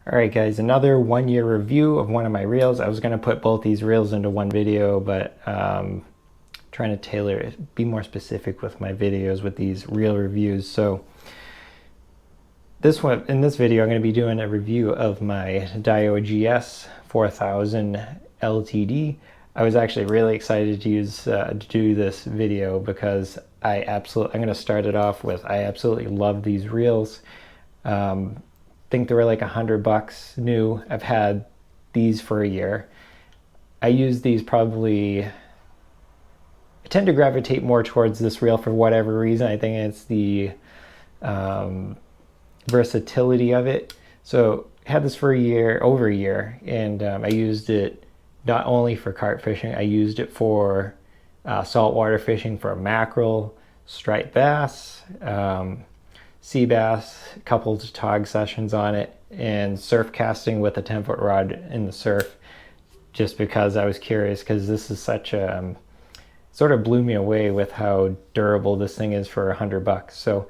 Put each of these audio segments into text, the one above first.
Alright guys, another 1 year review of one of my reels. I was going to put both these reels into one video, but trying to tailor it, be more specific with my videos with these reel reviews. So in this video I'm going to be doing a review of my Daiwa GS4000 LTD. I was actually really excited to do this video because I'm going to start it off with, I absolutely love these reels. Think they were like $100 new. I've had these for a year. I use these probably, I tend to gravitate more towards this reel for whatever reason. I think it's the versatility of it. So I had this for a year, over a year, and I used it not only for carp fishing, I used it for saltwater fishing for mackerel, striped bass, sea bass, a couple of tog sessions on it, and surf casting with a 10-foot rod in the surf, just because I was curious, because this is such a sort of blew me away with how durable this thing is for $100. So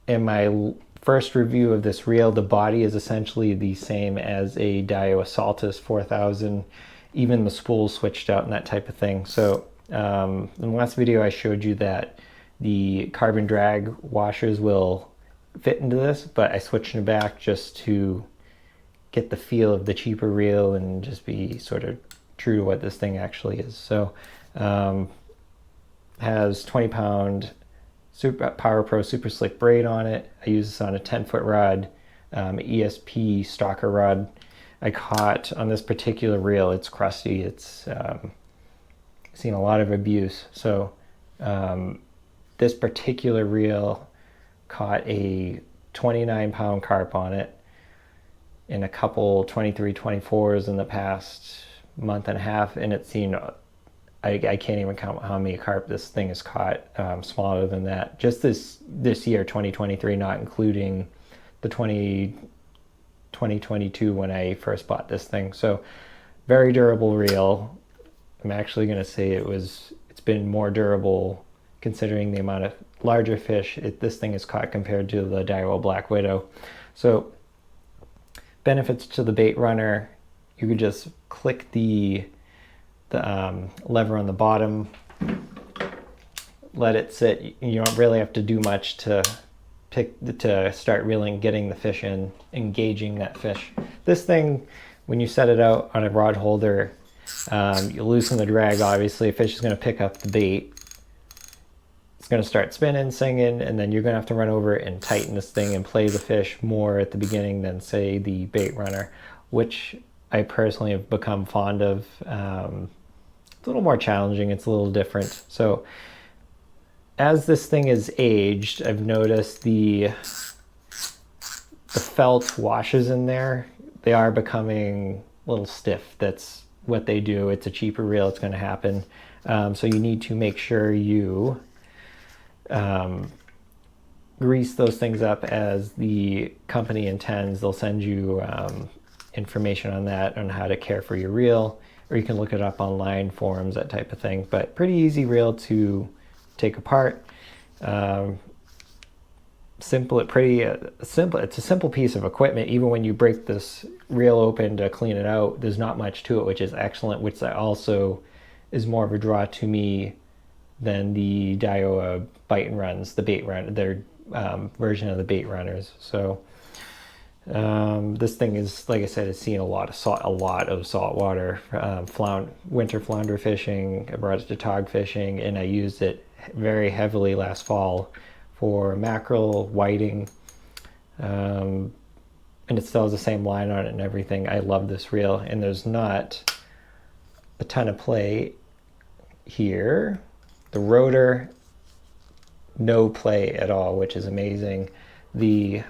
in my first review of this reel, the body is essentially the same as a Daiwa Saltus 4000, even the spool switched out and that type of thing. So in the last video I showed you that the carbon drag washers will fit into this, but I switched it back just to get the feel of the cheaper reel and just be sort of true to what this thing actually is. So has 20-pound Power Pro Super Slick braid on it. I use this on a 10-foot rod, ESP stalker rod. I caught on this particular reel, it's crusty, it's seen a lot of abuse. So this particular reel caught a 29-pound carp on it and a couple 23, 24s in the past month and a half, and it's seen, I can't even count how many carp this thing has caught, smaller than that. Just this year, 2023, not including the 2022 when I first bought this thing. So very durable reel. I'm actually going to say it's been more durable considering the amount of larger fish this thing is caught compared to the Daiwa Black Widow. So benefits to the bait runner, you could just click the lever on the bottom, let it sit. You don't really have to do much to start reeling, getting the fish in, engaging that fish. This thing, when you set it out on a rod holder, you loosen the drag, obviously a fish is going to pick up the bait. It's going to start spinning, singing, and then you're going to have to run over it and tighten this thing and play the fish more at the beginning than, say, the bait runner, which I personally have become fond of. It's a little more challenging, it's a little different. So as this thing is aged, I've noticed the felt washes in there, they are becoming a little stiff. That's what they do. It's a cheaper reel, it's going to happen. So you need to make sure you grease those things up as the company intends. They'll send you information on that, on how to care for your reel, or you can look it up online, forums, that type of thing. But pretty easy reel to take apart. It's a simple piece of equipment. Even when you break this reel open to clean it out, there's not much to it, which is excellent, which also is more of a draw to me than the Daiwa bite and runs, the bait run, their version of the bait runners. So this thing is, like I said, it's seen a lot of saltwater, winter flounder fishing. I brought it to tog fishing, and I used it very heavily last fall for mackerel, whiting, and it still has the same line on it and everything. I love this reel, and there's not a ton of play here. The rotor, no play at all, which is amazing. The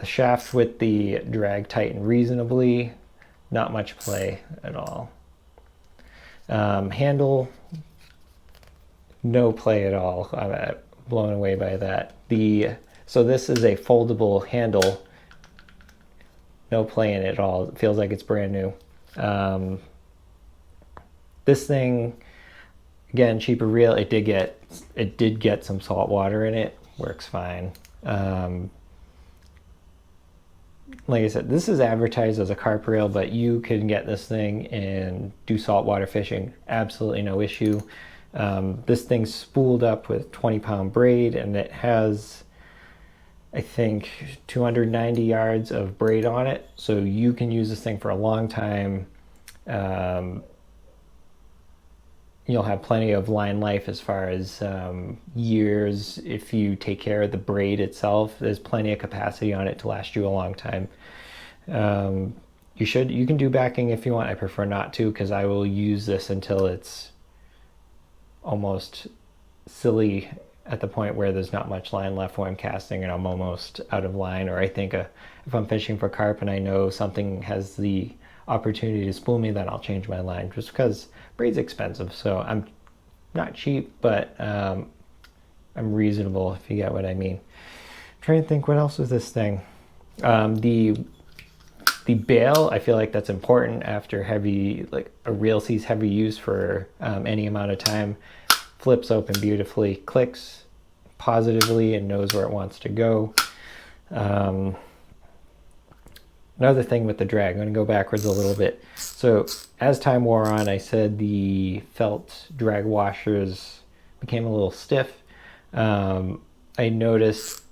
shaft with the drag tightened reasonably, not much play at all. Handle, no play at all. I'm blown away by that. So this is a foldable handle, no play in it at all. It feels like it's brand new. This thing, again, cheaper reel. It did get some salt water in it. Works fine. Like I said, this is advertised as a carp reel, but you can get this thing and do saltwater fishing, absolutely no issue. This thing's spooled up with 20-pound braid, and it has, I think, 290 yards of braid on it, so you can use this thing for a long time. You'll have plenty of line life as far as years. If you take care of the braid itself, there's plenty of capacity on it to last you a long time. You can do backing if you want. I prefer not to, because I will use this until it's almost silly, at the point where there's not much line left when I'm casting and I'm almost out of line. Or I think if I'm fishing for carp and I know something has the opportunity to spool me, then I'll change my line, just because braid's expensive. So I'm not cheap, but I'm reasonable, if you get what I mean. I'm trying to think, what else was this thing? The bail, I feel like that's important after heavy, like a reel sees heavy use for any amount of time. Flips open beautifully, clicks positively, and knows where it wants to go. Another thing with the drag, I'm going to go backwards a little bit. So as time wore on, I said the felt drag washers became a little stiff. I noticed,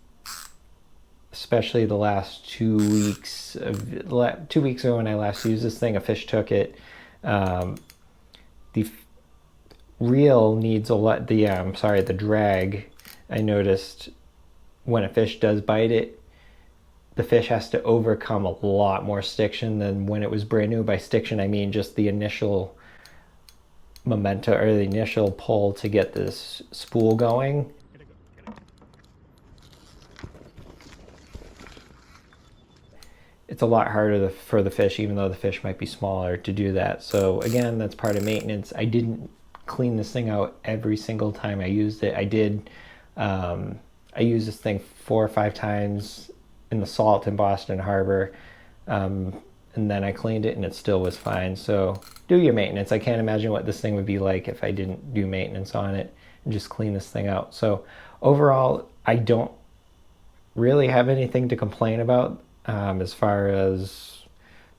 especially the last 2 weeks, 2 weeks ago when I last used this thing, a fish took it. The reel needs a lot, the drag, I noticed when a fish does bite it, the fish has to overcome a lot more stiction than when it was brand new. By stiction, I mean just the initial momentum, or the initial pull to get this spool going. It's a lot harder for the fish, even though the fish might be smaller, to do that. So again, that's part of maintenance. I didn't clean this thing out every single time I used it. I did. I used this thing 4 or 5 times in the salt in Boston Harbor, and then I cleaned it and it still was fine. So do your maintenance. I can't imagine what this thing would be like if I didn't do maintenance on it and just clean this thing out. So overall, I don't really have anything to complain about as far as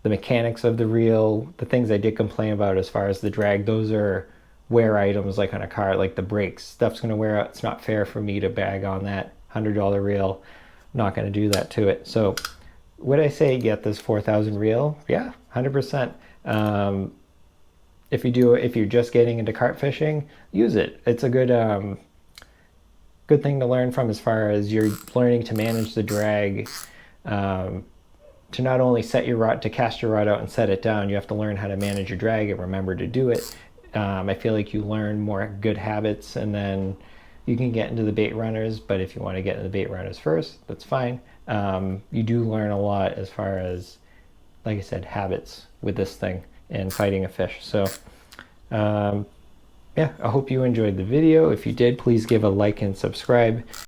the mechanics of the reel. The things I did complain about as far as the drag, those are wear items, like on a car, like the brakes. Stuff's going to wear out. It's not fair for me to bag on that $100 reel. I'm not going to do that to it. So would I say get this 4000 reel? Yeah, 100%. If you're just getting into carp fishing, use it. It's a good thing to learn from, as far as you're learning to manage the drag. To not only set your rod, to cast your rod out and set it down, you have to learn how to manage your drag and remember to do it. I feel like you learn more good habits, and then you can get into the bait runners. But if you want to get into the bait runners first, that's fine. You do learn a lot as far as, like I said, habits with this thing and fighting a fish. So yeah, I hope you enjoyed the video. If you did, please give a like and subscribe.